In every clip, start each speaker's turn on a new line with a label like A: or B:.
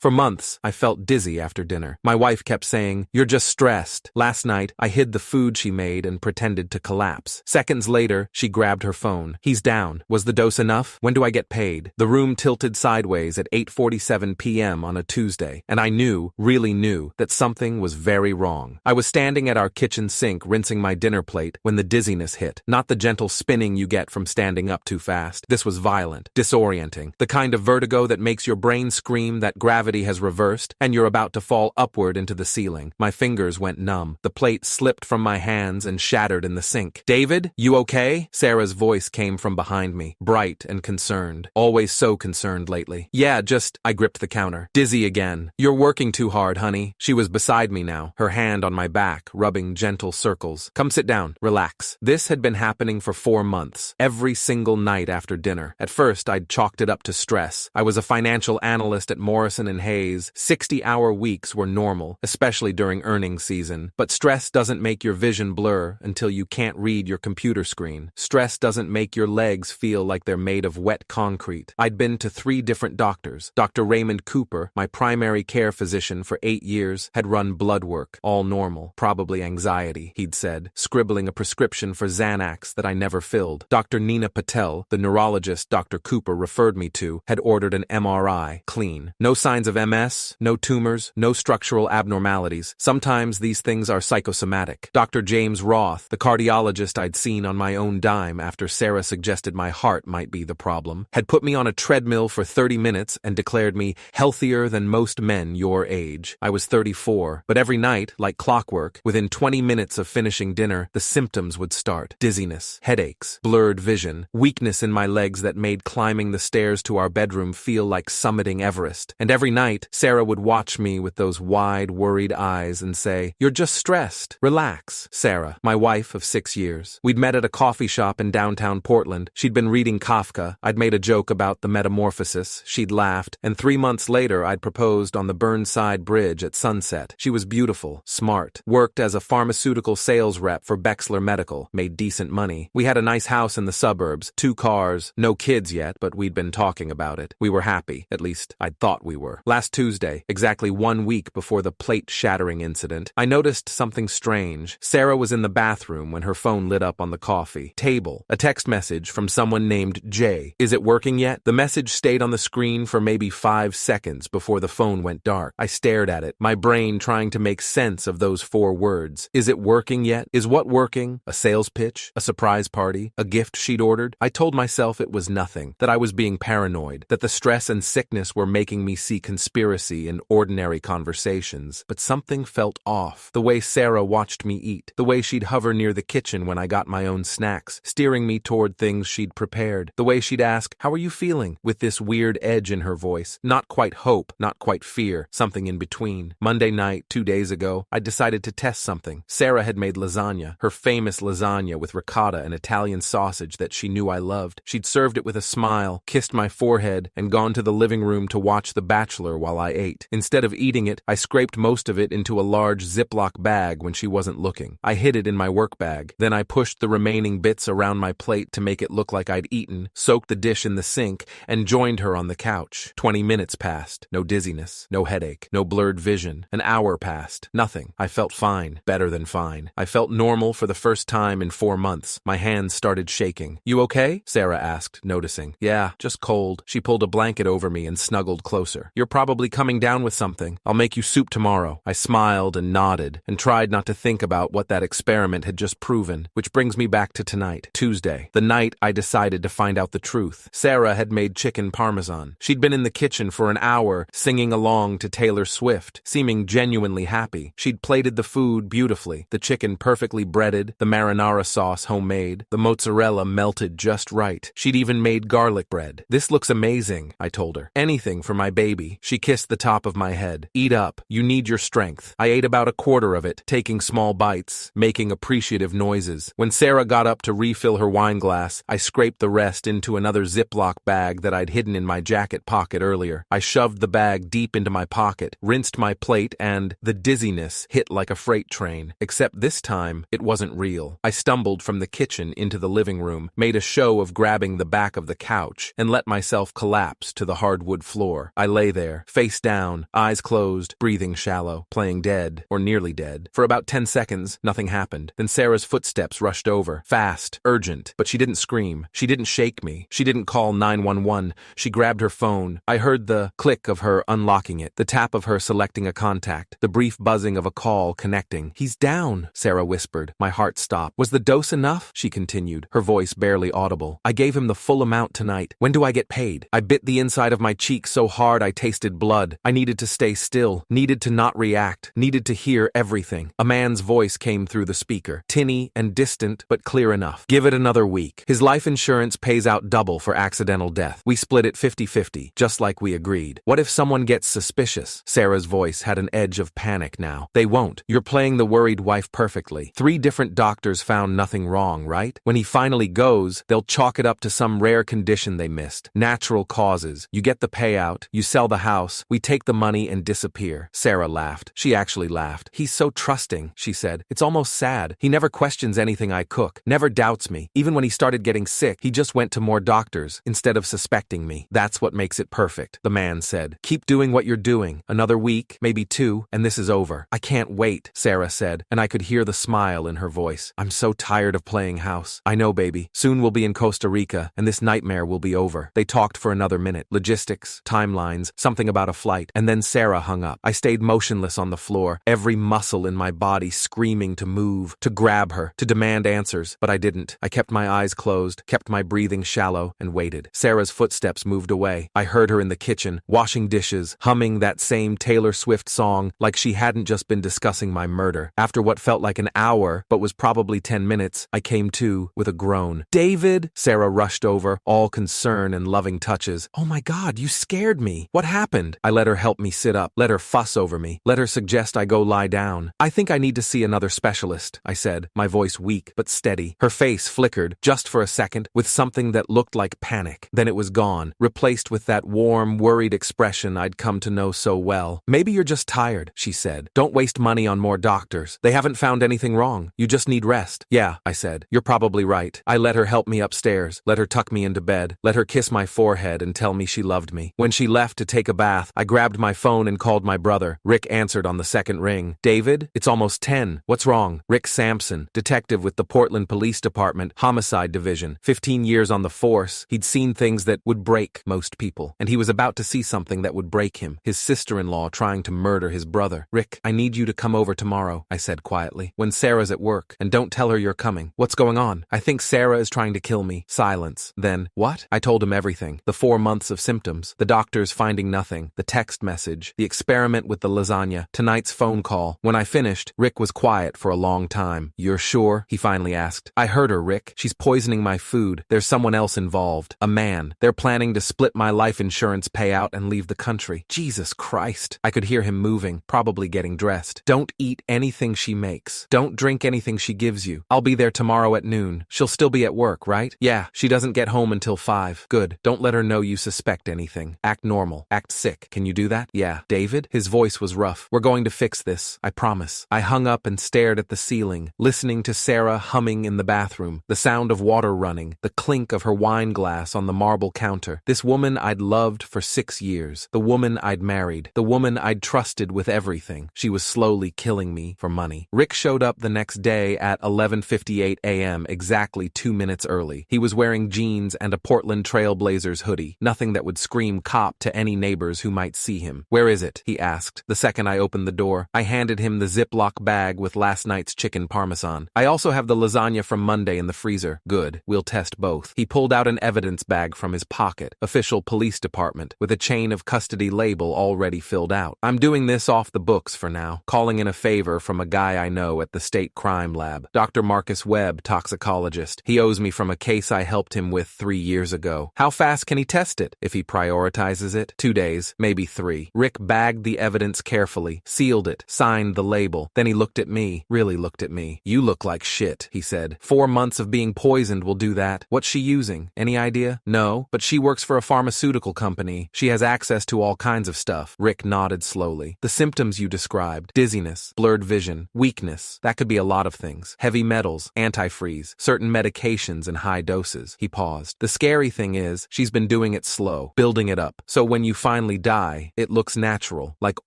A: For months, I felt dizzy after dinner. My wife kept saying, "You're just stressed." Last night, I hid the food she made and pretended to collapse. Seconds later, she grabbed her phone. "He's down. Was the dose enough? When do I get paid?" The room tilted sideways at 8:47 p.m. on a Tuesday, and I knew, really knew, that something was very wrong. I was standing at our kitchen sink rinsing my dinner plate when the dizziness hit. Not the gentle spinning you get from standing up too fast. This was violent, disorienting, the kind of vertigo that makes your brain scream that gravity has reversed and you're about to fall upward into the ceiling. My fingers went numb. The plate slipped from my hands and shattered in the sink. "David, you okay?" Sarah's voice came from behind me, bright and concerned. Always so concerned lately. "Yeah, just..." I gripped the counter. "Dizzy again. You're working too hard, honey." She was beside me now, her hand on my back, rubbing gentle circles. "Come sit down. Relax." This had been happening for 4 months, every single night after dinner. At first, I'd chalked it up to stress. I was a financial analyst at Morrison & Hayes. 60-hour weeks were normal, especially during earnings season. But stress doesn't make your vision blur until you can't read your computer screen. Stress doesn't make your legs feel like they're made of wet concrete. I'd been to 3 different doctors. Dr. Raymond Cooper, my primary care physician for 8 years, had run blood work. All normal. Probably anxiety, he'd said, scribbling a prescription for Xanax that I never filled. Dr. Nina Patel, the neurologist Dr. Cooper referred me to, had ordered an MRI. Clean. No signs of MS, no tumors, no structural abnormalities. Sometimes these things are psychosomatic. Dr. James Roth, the cardiologist I'd seen on my own dime after Sarah suggested my heart might be the problem, had put me on a treadmill for 30 minutes and declared me healthier than most men your age. I was 34, but every night, like clockwork, within 20 minutes of finishing dinner, the symptoms would start. Dizziness, headaches, blurred vision, weakness in my legs that made climbing the stairs to our bedroom feel like summiting Everest. And every night, Sarah would watch me with those wide, worried eyes and say, "You're just stressed. Relax." Sarah, my wife of 6 years. We'd met at a coffee shop in downtown Portland. She'd been reading Kafka. I'd made a joke about the metamorphosis. She'd laughed. And 3 months later, I'd proposed on the Burnside Bridge at sunset. She was beautiful, smart, worked as a pharmaceutical sales rep for Bexler Medical, made decent money. We had a nice house in the suburbs, 2 cars, no kids yet, but we'd been talking about it. We were happy. At least, I'd thought we were. Last Tuesday, exactly 1 week before the plate-shattering incident, I noticed something strange. Sarah was in the bathroom when her phone lit up on the coffee table. A text message from someone named Jay. "Is it working yet?" The message stayed on the screen for maybe 5 seconds before the phone went dark. I stared at it, my brain trying to make sense of those 4 words. Is it working yet? Is what working? A sales pitch? A surprise party? A gift she'd ordered? I told myself it was nothing, that I was being paranoid, that the stress and sickness were making me see conspiracy in ordinary conversations. But something felt off. The way Sarah watched me eat, the way she'd hover near the kitchen when I got my own snacks, steering me toward things she'd prepared, the way she'd ask, "How are you feeling?" with this weird edge in her voice. Not quite hope, not quite fear, something in between. Monday night, 2 days ago, I decided to test something. Sarah had made lasagna, her famous lasagna with ricotta and Italian sausage that she knew I loved. She'd served it with a smile, kissed my forehead, and gone to the living room to watch The Bachelor while I ate. Instead of eating it, I scraped most of it into a large Ziploc bag when she wasn't looking. I hid it in my work bag. Then I pushed the remaining bits around my plate to make it look like I'd eaten, soaked the dish in the sink, and joined her on the couch. 20 minutes passed. No dizziness, no headache, no blurred vision. An hour passed. Nothing. I felt fine. Better than fine. I felt normal for the first time in 4 months. My hands started shaking. "You okay?" Sarah asked, noticing. "Yeah, just cold." She pulled a blanket over me and snuggled closer. "You're probably coming down with something. I'll make you soup tomorrow." I smiled and nodded and tried not to think about what that experiment had just proven, which brings me back to tonight, Tuesday, the night I decided to find out the truth. Sarah had made chicken parmesan. She'd been in the kitchen for an hour, singing along to Taylor Swift, seeming genuinely happy. She'd plated the food beautifully, the chicken perfectly breaded, the marinara sauce homemade, the mozzarella melted just right. She'd even made garlic bread. "This looks amazing," I told her. "Anything for my baby." She kissed the top of my head. "Eat up. You need your strength." I ate about a quarter of it, taking small bites, making appreciative noises. When Sarah got up to refill her wine glass, I scraped the rest into another Ziploc bag that I'd hidden in my jacket pocket earlier. I shoved the bag deep into my pocket, rinsed my plate, and the dizziness hit like a freight train. Except this time, it wasn't real. I stumbled from the kitchen into the living room, made a show of grabbing the back of the couch, and let myself collapse to the hardwood floor. I lay there, there, face down, eyes closed, breathing shallow, playing dead, or nearly dead. For about 10 seconds, nothing happened. Then Sarah's footsteps rushed over, fast, urgent, but she didn't scream. She didn't shake me. She didn't call 911. She grabbed her phone. I heard the click of her unlocking it, the tap of her selecting a contact, the brief buzzing of a call connecting. "He's down," Sarah whispered. My heart stopped. "Was the dose enough?" she continued, her voice barely audible. "I gave him the full amount tonight. When do I get paid?" I bit the inside of my cheek so hard I tasted blood. I needed to stay still, needed to not react, needed to hear everything. A man's voice came through the speaker, tinny and distant, but clear enough. "Give it another week. His life insurance pays out double for accidental death. We split it 50-50, just like we agreed. What if someone gets suspicious?" Sarah's voice had an edge of panic now. "They won't. You're playing the worried wife perfectly. 3 different doctors found nothing wrong, right? When he finally goes, they'll chalk it up to some rare condition they missed. Natural causes. You get the payout, you sell the house, we take the money and disappear." Sarah laughed. She actually laughed. "He's so trusting," she said. "It's almost sad. He never questions anything I cook, never doubts me. Even when he started getting sick, he just went to more doctors instead of suspecting me. That's what makes it perfect," the man said. "Keep doing what you're doing. Another week, maybe 2, and this is over." "I can't wait," Sarah said, and I could hear the smile in her voice. "I'm so tired of playing house." "I know, baby. Soon we'll be in Costa Rica, and this nightmare will be over." They talked for another minute. Logistics, timelines, something about a flight, and then Sarah hung up. I stayed motionless on the floor, every muscle in my body screaming to move, to grab her, to demand answers, but I didn't. I kept my eyes closed, kept my breathing shallow, and waited. Sarah's footsteps moved away. I heard her in the kitchen, washing dishes, humming that same Taylor Swift song like she hadn't just been discussing my murder. After what felt like an hour, but was probably 10 minutes, I came to with a groan. "David!" Sarah rushed over, all concern and loving touches. "Oh my God, you scared me. What happened?" I let her help me sit up, let her fuss over me, let her suggest I go lie down. "I think I need to see another specialist," I said, my voice weak but steady. Her face flickered, just for a second, with something that looked like panic. Then it was gone, replaced with that warm, worried expression I'd come to know so well. "Maybe you're just tired," she said. "Don't waste money on more doctors. They haven't found anything wrong. You just need rest." "Yeah," I said. "You're probably right." I let her help me upstairs, let her tuck me into bed, let her kiss my forehead and tell me she loved me. When she left to take a bath, I grabbed my phone and called my brother. Rick answered on the second ring. "David, it's almost 10. What's wrong?" Rick Sampson, detective with the Portland Police Department, Homicide Division. 15 years on the force, he'd seen things that would break most people, and he was about to see something that would break him. His sister-in-law trying to murder his brother. "Rick, I need you to come over tomorrow," I said quietly, "when Sarah's at work, and don't tell her you're coming." "What's going on?" "I think Sarah is trying to kill me." Silence. Then, "What?" I told him everything. The 4 months of symptoms, the doctors finding nothing, the text message, the experiment with the lasagna, tonight's phone call. When I finished, Rick was quiet for a long time. "You're sure?" he finally asked. "I heard her, Rick. She's poisoning my food. There's someone else involved. A man. They're planning to split my life insurance payout and leave the country." Jesus Christ. I could hear him moving, probably getting dressed. "Don't eat anything she makes. Don't drink anything she gives you. I'll be there tomorrow at noon. She'll still be at work, right?" "Yeah, she doesn't get home until 5. "Good. Don't let her know you suspect anything. Act normal. Act sick. Can you do that?" "Yeah." "David?" His voice was rough. "We're going to fix this. I promise." I hung up and stared at the ceiling, listening to Sarah humming in the bathroom, the sound of water running, the clink of her wine glass on the marble counter. This woman I'd loved for 6 years. The woman I'd married. The woman I'd trusted with everything. She was slowly killing me for money. Rick showed up the next day at 11:58 a.m., exactly 2 minutes early. He was wearing jeans and a Portland Trail Blazers hoodie, nothing that would scream cop to any neighbors who might see him. "Where is it?" he asked. The second I opened the door, I handed him the Ziploc bag with last night's chicken parmesan. "I also have the lasagna from Monday in the freezer." "Good. We'll test both." He pulled out an evidence bag from his pocket, official police department, with a chain of custody label already filled out. "I'm doing this off the books for now, calling in a favor from a guy I know at the state crime lab. Dr. Marcus Webb, toxicologist. He owes me from a case I helped him with 3 years ago. How fast can he test it? If he prioritizes it, 2 days, maybe 3. Rick bagged the evidence carefully, sealed it, signed the label. Then he looked at me, really looked at me. "You look like shit," he said. 4 months of being poisoned will do that. What's she using? Any idea? "No, but she works for a pharmaceutical company. She has access to all kinds of stuff." Rick nodded slowly. "The symptoms you described, dizziness, blurred vision, weakness, that could be a lot of things. Heavy metals, antifreeze, certain medications in high doses." He paused. "The scary thing is, she's been doing it slow, building it up. So when you find finally die, it looks natural, like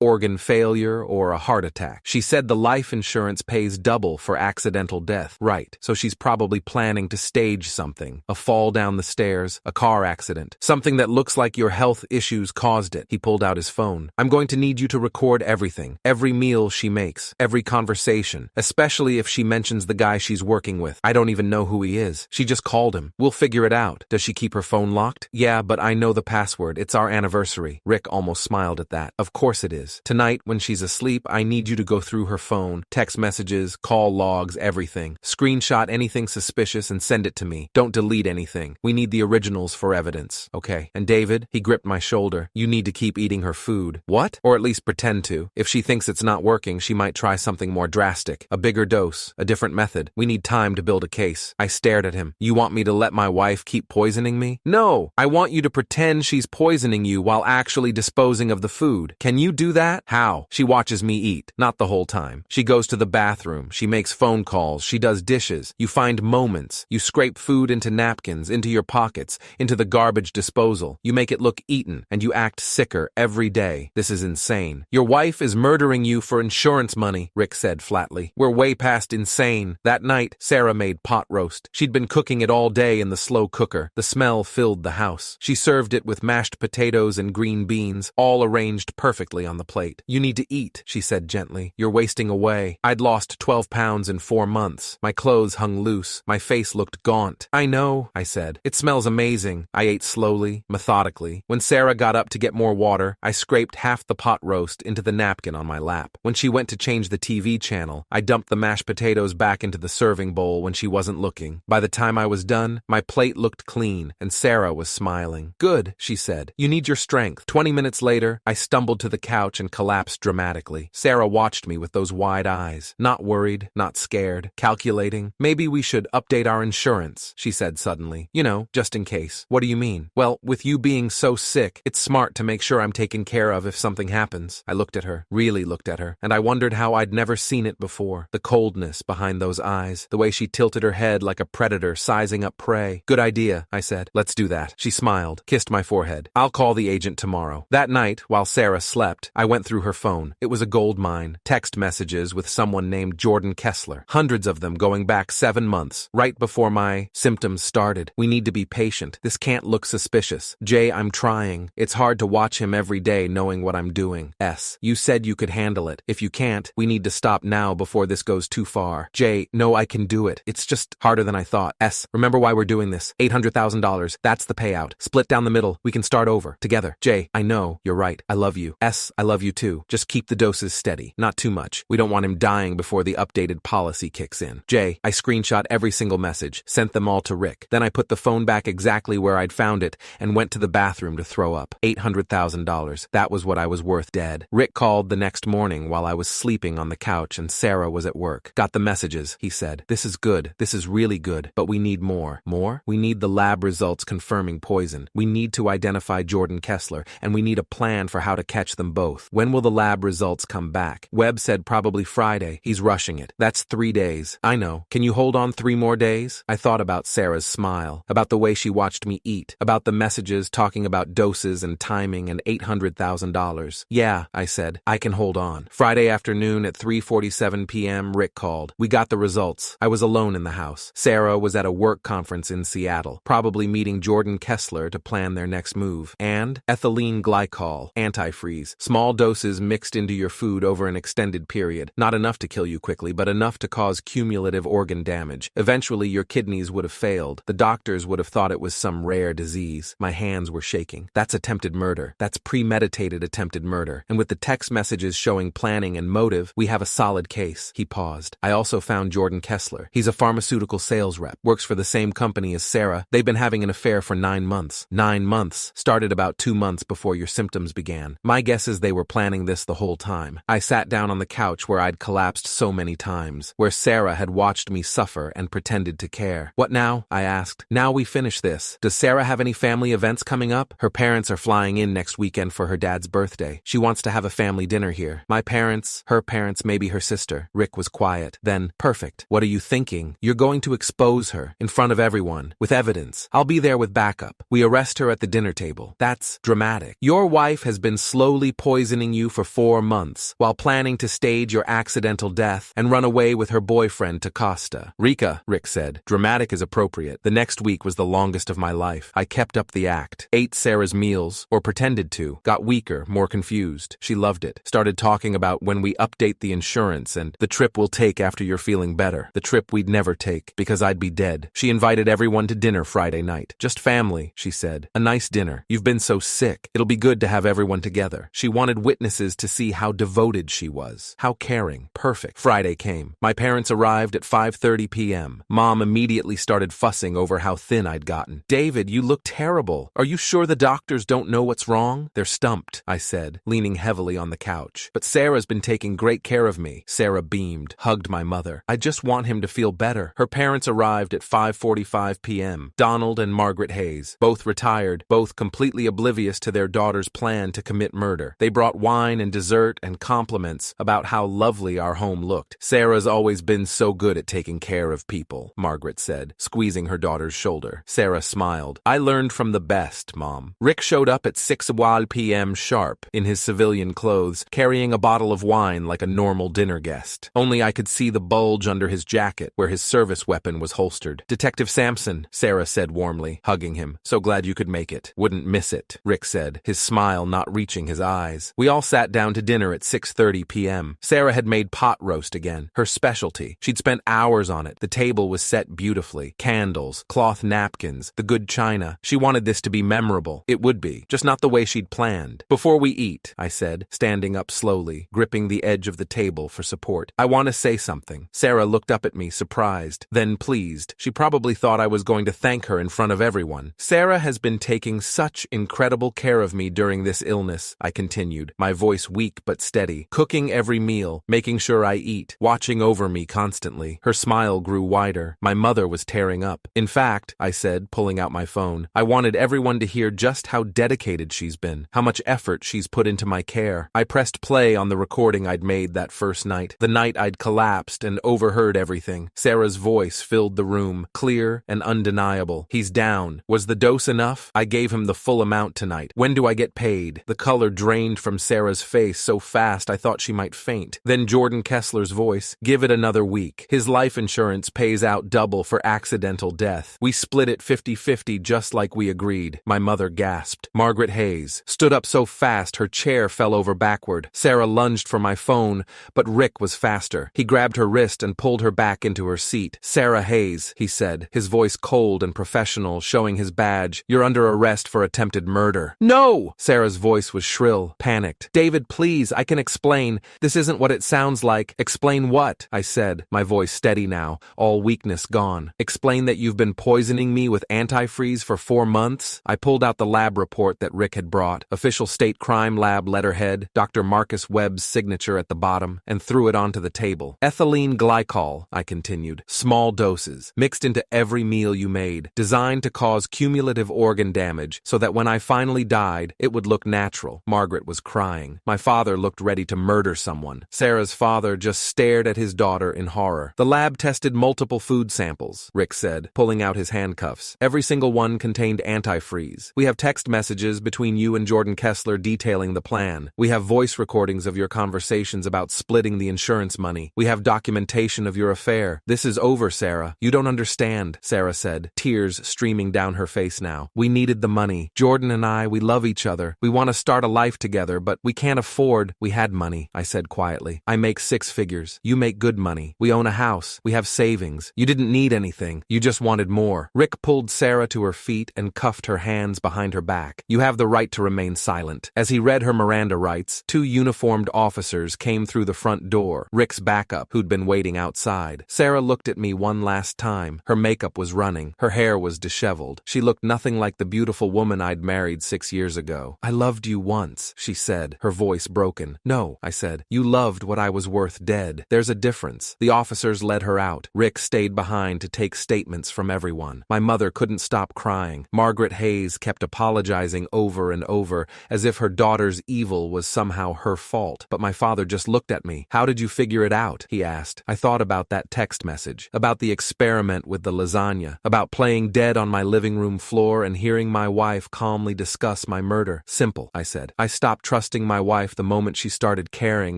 A: organ failure or a heart attack. She said the life insurance pays double for accidental death. Right, so she's probably planning to stage something. A fall down the stairs, a car accident. Something that looks like your health issues caused it. He pulled out his phone. I'm going to need you to record everything. Every meal she makes. Every conversation. Especially if she mentions the guy she's working with. I don't even know who he is. She just called him. We'll figure it out. Does she keep her phone locked? Yeah, but I know the password. It's our anniversary. Rick almost smiled at that. Of course it is. Tonight, when she's asleep, I need you to go through her phone, text messages, call logs, everything. Screenshot anything suspicious and send it to me. Don't delete anything. We need the originals for evidence. Okay. And David, he gripped my shoulder. You need to keep eating her food. What? Or at least pretend to. If she thinks it's not working, she might try something more drastic. A bigger dose. A different method. We need time to build a case. I stared at him. You want me to let my wife keep poisoning me? No. I want you to pretend she's poisoning you while actually disposing of the food. Can you do that? How? She watches me eat. Not the whole time. She goes to the bathroom. She makes phone calls. She does dishes. You find moments. You scrape food into napkins, into your pockets, into the garbage disposal. You make it look eaten, and you act sicker every day. This is insane. Your wife is murdering you for insurance money, Rick said flatly. We're way past insane. That night, Sarah made pot roast. She'd been cooking it all day in the slow cooker. The smell filled the house. She served it with mashed potatoes and green beans, all arranged perfectly on the plate. You need to eat, she said gently. You're wasting away. I'd lost 12 pounds in 4 months. My clothes hung loose. My face looked gaunt. I know, I said. It smells amazing. I ate slowly, methodically. When Sarah got up to get more water, I scraped half the pot roast into the napkin on my lap. When she went to change the TV channel, I dumped the mashed potatoes back into the serving bowl when she wasn't looking. By the time I was done, my plate looked clean, and Sarah was smiling. Good, she said. You need your strength. 20 minutes later, I stumbled to the couch and collapsed dramatically. Sarah watched me with those wide eyes. Not worried, not scared, calculating. Maybe we should update our insurance, she said suddenly. You know, just in case. What do you mean? Well, with you being so sick, it's smart to make sure I'm taken care of if something happens. I looked at her, really looked at her, and I wondered how I'd never seen it before. The coldness behind those eyes, the way she tilted her head like a predator sizing up prey. Good idea, I said. Let's do that. She smiled, kissed my forehead. I'll call the agent tomorrow. That night, while Sarah slept, I went through her phone. It was a gold mine. Text messages with someone named Jordan Kessler. Hundreds of them going back 7 months, right before my symptoms started. We need to be patient. This can't look suspicious. Jay, I'm trying. It's hard to watch him every day knowing what I'm doing. S. You said you could handle it. If you can't, we need to stop now before this goes too far. Jay, no, I can do it. It's just harder than I thought. S. Remember why we're doing this. $800,000. That's the payout. Split down the middle. We can start over. Together. Jay, I know. You're right. I love you. S. I love you too. Just keep the doses steady. Not too much. We don't want him dying before the updated policy kicks in. Jay, I screenshot every single message, sent them all to Rick. Then I put the phone back exactly where I'd found it and went to the bathroom to throw up. $800,000. That was what I was worth dead. Rick called the next morning while I was sleeping on the couch and Sarah was at work. Got the messages, he said. This is good. This is really good. But we need more. More? We need the lab results confirming poison. We need to identify Jordan Kessler, and we need a plan for how to catch them both. When will the lab results come back? Webb said probably Friday. He's rushing it. That's 3 days. I know. Can you hold on 3 more days? I thought about Sarah's smile, about the way she watched me eat, about the messages talking about doses and timing and $800,000. Yeah, I said. I can hold on. Friday afternoon at 3:47 p.m., Rick called. We got the results. I was alone in the house. Sarah was at a work conference in Seattle, probably meeting Jordan Kessler to plan their next move. And ethylene glycol, antifreeze, small doses mixed into your food over an extended period. Not enough to kill you quickly, but enough to cause cumulative organ damage. Eventually, your kidneys would have failed. The doctors would have thought it was some rare disease. My hands were shaking. That's attempted murder. That's premeditated attempted murder. And with the text messages showing planning and motive, we have a solid case. He paused. I also found Jordan Kessler. He's a pharmaceutical sales rep. Works for the same company as Sarah. They've been having an affair for 9 months. 9 months. Started about 2 months before your symptoms began. My guess is they were planning this the whole time. I sat down on the couch where I'd collapsed so many times, where Sarah had watched me suffer and pretended to care. What now? I asked. Now we finish this. Does Sarah have any family events coming up? Her parents are flying in next weekend for her dad's birthday. She wants to have a family dinner here. My parents, her parents, maybe her sister. Rick was quiet. Then, perfect. What are you thinking? You're going to expose her in front of everyone, with evidence. I'll be there with backup. We arrest her at the dinner table. That's dramatic. dramatic. Your wife has been slowly poisoning you for 4 months while planning to stage your accidental death and run away with her boyfriend to Costa Rica, Rick said. Dramatic is appropriate. The next week was the longest of my life. I kept up the act, ate Sarah's meals, or pretended to, got weaker, more confused. She loved it. Started talking about when we update the insurance and the trip we'll take after you're feeling better. The trip we'd never take, because I'd be dead. She invited everyone to dinner Friday night. Just family, she said. A nice dinner. You've been so sick. It'll be good to have everyone together. She wanted witnesses to see how devoted she was. How caring. Perfect. Friday came. My parents arrived at 5:30 p.m. Mom immediately started fussing over how thin I'd gotten. David, you look terrible. Are you sure the doctors don't know what's wrong? They're stumped, I said, leaning heavily on the couch. But Sarah's been taking great care of me. Sarah beamed, hugged my mother. I just want him to feel better. Her parents arrived at 5:45 p.m. Donald and Margaret Hayes, both retired, both completely oblivious to their daughter's plan to commit murder. They brought wine and dessert and compliments about how lovely our home looked. Sarah's always been so good at taking care of people, Margaret said, squeezing her daughter's shoulder. Sarah smiled. I learned from the best, Mom. Rick showed up at 6 p.m. sharp, in his civilian clothes, carrying a bottle of wine like a normal dinner guest. Only I could see the bulge under his jacket, where his service weapon was holstered. Detective Sampson, Sarah said warmly, hugging him. So glad you could make it. Wouldn't miss it, Rick said, his smile not reaching his eyes. We all sat down to dinner at 6:30 p.m. Sarah had made pot roast again, her specialty. She'd spent hours on it. The table was set beautifully. Candles, cloth napkins, the good china. She wanted this to be memorable. It would be, just not the way she'd planned. Before we eat, I said, standing up slowly, gripping the edge of the table for support. I want to say something. Sarah looked up at me, surprised, then pleased. She probably thought I was going to thank her in front of everyone. Sarah has been taking such incredible care of me during this illness, I continued, my voice weak but steady, cooking every meal, making sure I eat, watching over me constantly. Her smile grew wider. My mother was tearing up. In fact, I said, pulling out my phone, I wanted everyone to hear just how dedicated she's been, how much effort she's put into my care. I pressed play on the recording I'd made that first night, the night I'd collapsed and overheard everything. Sarah's voice filled the room, clear and undeniable. He's down. Was the dose enough? I gave him the full amount tonight. When do I get paid? The color drained from Sarah's face so fast I thought she might faint. Then Jordan Kessler's voice, give it another week. His life insurance pays out double for accidental death. We split it 50-50 just like we agreed. My mother gasped. Margaret Hayes stood up so fast her chair fell over backward. Sarah lunged for my phone, but Rick was faster. He grabbed her wrist and pulled her back into her seat. Sarah Hayes, he said, his voice cold and professional, showing his badge. You're under arrest for attempted murder. No! Sarah's voice was shrill, panicked. David, please, I can explain. This isn't what it sounds like. Explain what? I said, my voice steady now, all weakness gone. Explain that you've been poisoning me with antifreeze for 4 months? I pulled out the lab report that Rick had brought, official state crime lab letterhead, Dr. Marcus Webb's signature at the bottom, and threw it onto the table. Ethylene glycol, I continued, small doses, mixed into every meal you made, designed to cause cumulative organ damage so that when I finally died, it would look natural. Margaret was crying. My father looked ready to murder someone. Sarah's father just stared at his daughter in horror. The lab tested multiple food samples, Rick said, pulling out his handcuffs. Every single one contained antifreeze. We have text messages between you and Jordan Kessler detailing the plan. We have voice recordings of your conversations about splitting the insurance money. We have documentation of your affair. This is over, Sarah. You don't understand, Sarah said, tears streaming down her face now. We needed the money. Jordan and I, we love each other. We want to start a life together, but we can't afford. We had money, I said quietly. I make 6 figures. You make good money. We own a house. We have savings. You didn't need anything. You just wanted more. Rick pulled Sarah to her feet and cuffed her hands behind her back. You have the right to remain silent. As he read her Miranda rights, 2 uniformed officers came through the front door, Rick's backup, who'd been waiting outside. Sarah looked at me one last time. Her makeup was running. Her hair was disheveled. She looked nothing like the beautiful woman I'd married 6 years ago. I loved you once, she said, her voice broken. No, I said. You loved what I was worth dead. There's a difference. The officers led her out. Rick stayed behind to take statements from everyone. My mother couldn't stop crying. Margaret Hayes kept apologizing over and over, as if her daughter's evil was somehow her fault. But my father just looked at me. How did you figure it out? He asked. I thought about that text message, about the experiment with the lasagna, about playing dead on my living room floor and hearing my wife calmly discuss what's my murder? Simple, I said. I stopped trusting my wife the moment she started caring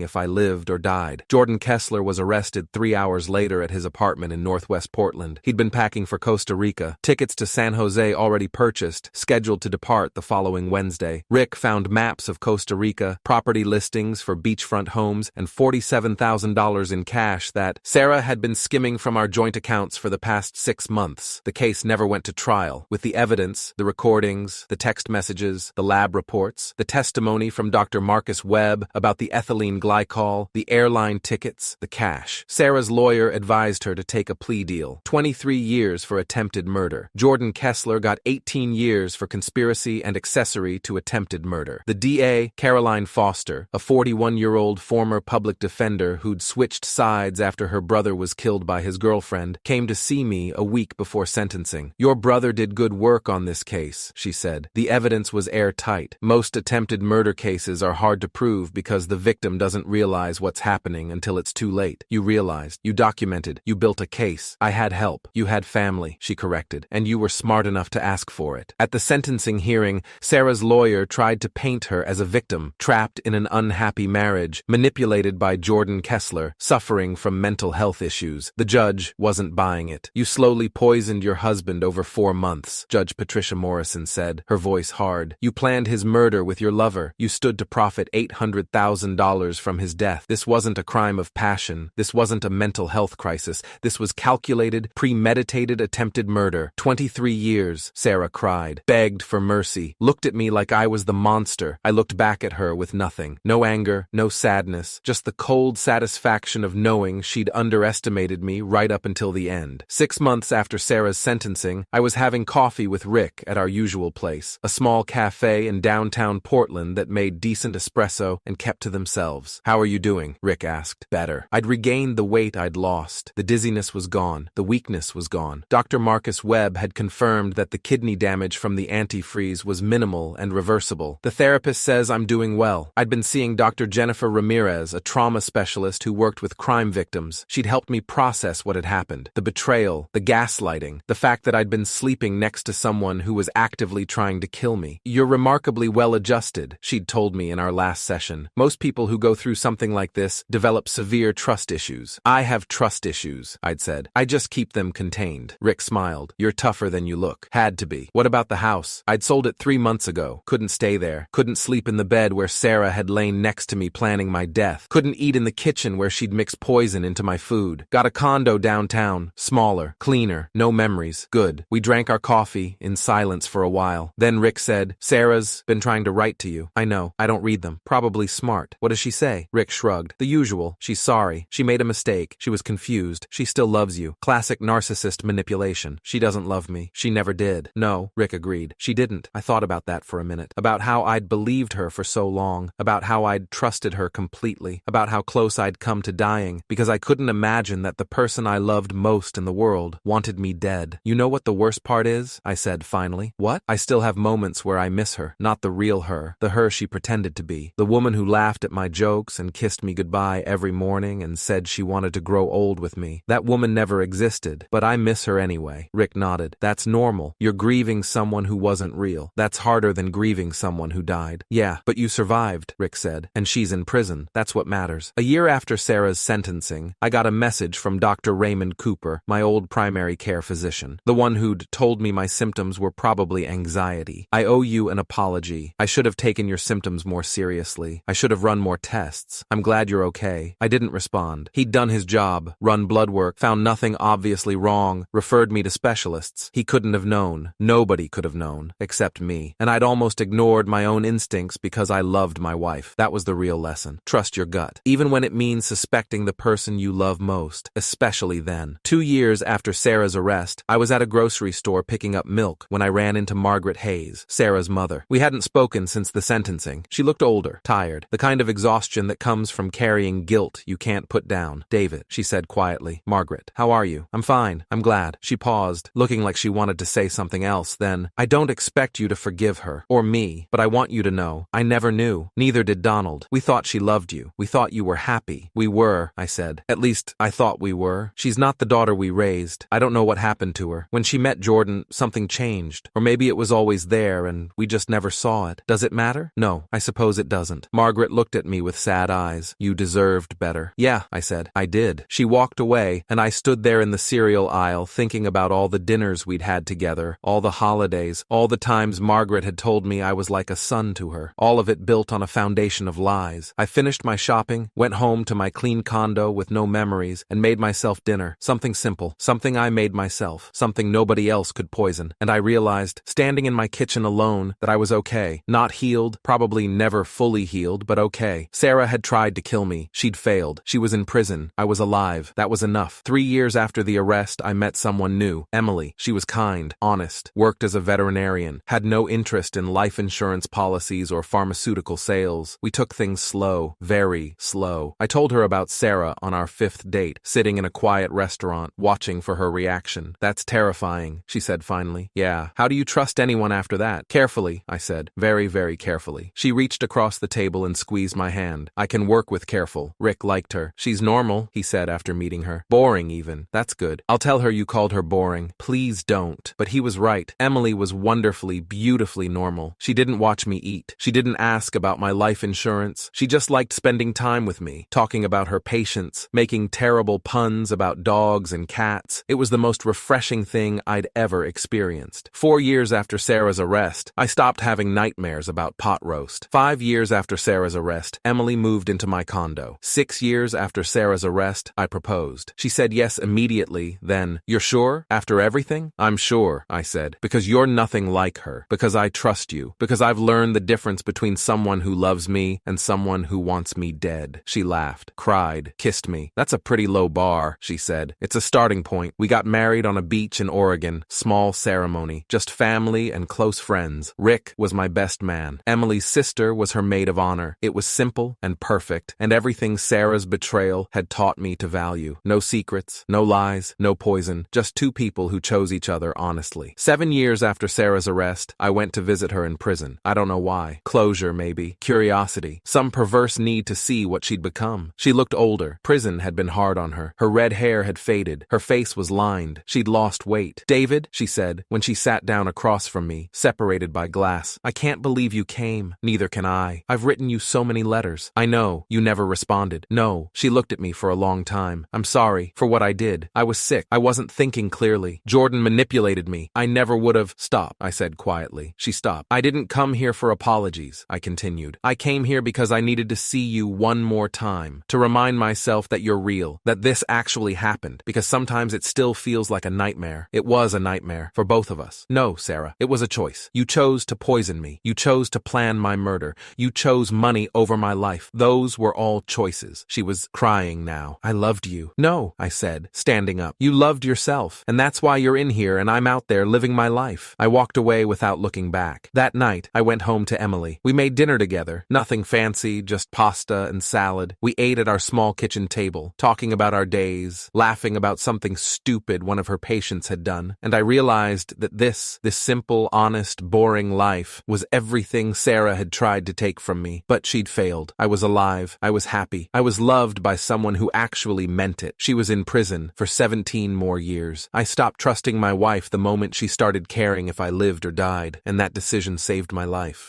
A: if I lived or died. Jordan Kessler was arrested 3 hours later at his apartment in Northwest Portland. He'd been packing for Costa Rica. Tickets to San Jose already purchased, scheduled to depart the following Wednesday. Rick found maps of Costa Rica, property listings for beachfront homes, and $47,000 in cash that Sarah had been skimming from our joint accounts for the past 6 months. The case never went to trial. With the evidence, the recordings, the text messages, the lab reports, the testimony from Dr. Marcus Webb about the ethylene glycol, the airline tickets, the cash. Sarah's lawyer advised her to take a plea deal. 23 years for attempted murder. Jordan Kessler got 18 years for conspiracy and accessory to attempted murder. The DA, Caroline Foster, a 41-year-old former public defender who'd switched sides after her brother was killed by his girlfriend, came to see me a week before sentencing. "Your brother did good work on this case," she said. "The evidence was airtight. Most attempted murder cases are hard to prove because the victim doesn't realize what's happening until it's too late. You realized, you documented, you built a case. I had help. You had family," she corrected, "and you were smart enough to ask for it." At the sentencing hearing, Sarah's lawyer tried to paint her as a victim, trapped in an unhappy marriage, manipulated by Jordan Kessler, suffering from mental health issues. The judge wasn't buying it. "You slowly poisoned your husband over 4 months," Judge Patricia Morrison said, her voice hard. "You planned his murder with your lover. You stood to profit $800,000 from his death. This wasn't a crime of passion. This wasn't a mental health crisis. This was calculated, premeditated attempted murder. 23 years, Sarah cried, begged for mercy, looked at me like I was the monster. I looked back at her with nothing. No anger, no sadness, just the cold satisfaction of knowing she'd underestimated me right up until the end. 6 months after Sarah's sentencing, I was having coffee with Rick at our usual place, a small cafe in downtown Portland that made decent espresso and kept to themselves. "How are you doing?" Rick asked. "Better. I'd regained the weight I'd lost. The dizziness was gone. The weakness was gone. Dr. Marcus Webb had confirmed that the kidney damage from the antifreeze was minimal and reversible. The therapist says I'm doing well. I'd been seeing Dr. Jennifer Ramirez, a trauma specialist who worked with crime victims. She'd helped me process what had happened. The betrayal, the gaslighting, the fact that I'd been sleeping next to someone who was actively trying to kill me. You're remarkably well adjusted," she'd told me in our last session. "Most people who go through something like this develop severe trust issues." "I have trust issues," I'd said. "I just keep them contained." Rick smiled. "You're tougher than you look." "Had to be." "What about the house?" "I'd sold it 3 months ago. Couldn't stay there. Couldn't sleep in the bed where Sarah had lain next to me planning my death. Couldn't eat in the kitchen where she'd mixed poison into my food. Got a condo downtown, smaller, cleaner, no memories. Good." We drank our coffee in silence for a while. Then Rick said, "Sarah's been trying to write to you." "I know. I don't read them. Probably smart." "What does she say?" Rick shrugged. "The usual. She's sorry. She made a mistake. She was confused. She still loves you. Classic narcissist manipulation. She doesn't love me. She never did." "No," Rick agreed. "She didn't." I thought about that for a minute. About how I'd believed her for so long. About how I'd trusted her completely. About how close I'd come to dying. Because I couldn't imagine that the person I loved most in the world wanted me dead. "You know what the worst part is?" I said finally. "What?" "I still have moments where I miss her. Not the real her. The her she pretended to be. The woman who laughed at my jokes and kissed me goodbye every morning and said she wanted to grow old with me. That woman never existed, but I miss her anyway." Rick nodded. "That's normal. You're grieving someone who wasn't real. That's harder than grieving someone who died." "Yeah, but you survived," Rick said, "and she's in prison. That's what matters." A year after Sarah's sentencing, I got a message from Dr. Raymond Cooper, my old primary care physician, the one who'd told me my symptoms were probably anxiety. "I owe you an apology. I should have taken your symptoms more seriously. I should have run more tests. I'm glad you're okay." I didn't respond. He'd done his job, run blood work, found nothing obviously wrong, referred me to specialists. He couldn't have known. Nobody could have known, except me. And I'd almost ignored my own instincts because I loved my wife. That was the real lesson. Trust your gut, even when it means suspecting the person you love most, especially then. 2 years after Sarah's arrest, I was at a grocery store picking up milk when I ran into Margaret Hayes, Sarah's mother. We hadn't spoken since the sentencing. She looked older, tired, the kind of exhaustion that comes from carrying guilt you can't put down. "David," she said quietly. "Margaret, how are you?" "I'm fine. I'm glad." She paused, looking like she wanted to say something else. Then, "I don't expect you to forgive her, or me, but I want you to know, I never knew. Neither did Donald. We thought she loved you. We thought you were happy." "We were," I said. "At least, I thought we were. She's not the daughter we raised. I don't know what happened to her. When she met Jordan, something changed. Or maybe it was always there and We just never saw it. Does it matter? No, I suppose it doesn't. Margaret looked at me with sad eyes. You deserved better. Yeah, I said. I did. She walked away, and I stood there in the cereal aisle thinking about all the dinners we'd had together, all the holidays, all the times Margaret had told me I was like a son to her, all of it built on a foundation of lies. I finished my shopping, went home to my clean condo with no memories, and made myself dinner. Something simple, something I made myself, something nobody else could poison. And I realized, standing in my kitchen alone, that I was okay. Not healed, probably never fully healed, but okay. Sarah had tried to kill me. She'd failed. She was in prison. I was alive. That was enough. 3 years after the arrest, I met someone new. Emily. She was kind, honest, worked as a veterinarian, had no interest in life insurance policies or pharmaceutical sales. We took things slow, very slow. I told her about Sarah on our 5th date, sitting in a quiet restaurant, watching for her reaction. That's terrifying, she said finally. Yeah. How do you trust anyone after that? Carefully, I said. Very, very carefully. She reached across the table and squeezed my hand. I can work with careful. Rick liked her. She's normal, he said after meeting her. Boring even. That's good. I'll tell her you called her boring. Please don't. But he was right. Emily was wonderfully, beautifully normal. She didn't watch me eat. She didn't ask about my life insurance. She just liked spending time with me, talking about her patients, making terrible puns about dogs and cats. It was the most refreshing thing I'd ever experienced. 4 years after Sarah's arrest, I stopped having nightmares about pot roast. 5 years after Sarah's arrest, Emily moved into my condo. 6 years after Sarah's arrest, I proposed. She said yes immediately, then, "You're sure? After everything?" "I'm sure," I said, "because you're nothing like her, because I trust you, because I've learned the difference between someone who loves me and someone who wants me dead." She laughed, cried, kissed me. "That's a pretty low bar," she said. "It's a starting point. We got married on a beach in Oregon, small ceremony, just family and close friends. Rick was my best man. Emily's sister was her maid of honor. It was simple and perfect, and everything Sarah's betrayal had taught me to value. No secrets, no lies, no poison, just two people who chose each other honestly. 7 years after Sarah's arrest, I went to visit her in prison. I don't know why. Closure, maybe. Curiosity. Some perverse need to see what she'd become. She looked older. Prison had been hard on her. Her red hair had faded. Her face was lined. She'd lost weight. "David," she said, when she sat down across from me, separated by glass, "I can't believe you came. Neither can I. I've written you so many letters. I know. You never responded." "No." She looked at me for a long time. "I'm sorry for what I did. I was sick. I wasn't thinking clearly. Jordan manipulated me. I never would have." "Stop," I said quietly. She stopped. "I didn't come here for apologies," I continued. "I came here because I needed to see you one more time, to remind myself that you're real, that this actually happened, because sometimes it still feels like a nightmare. It was a nightmare for both of us." "No, Sarah, it was a choice. You chose to poison me. You chose to plan my murder. You chose money over my life. Those were all choices." She was crying now. "I loved you." "No," I said, standing up. "You loved yourself, and that's why you're in here and I'm out there living my life." I walked away without looking back. That night, I went home to Emily. We made dinner together. Nothing fancy, just pasta and salad. We ate at our small kitchen table, talking about our days, laughing about something stupid one of her patients had done. And I realized that this simple, honest, boring life was everything Sarah had tried to take from me. But she'd failed. I was alive. I was happy. I was loved by someone who actually meant it. She was in prison for 17 more years. I stopped trusting my wife the moment she started caring if I lived or died, and that decision saved my life.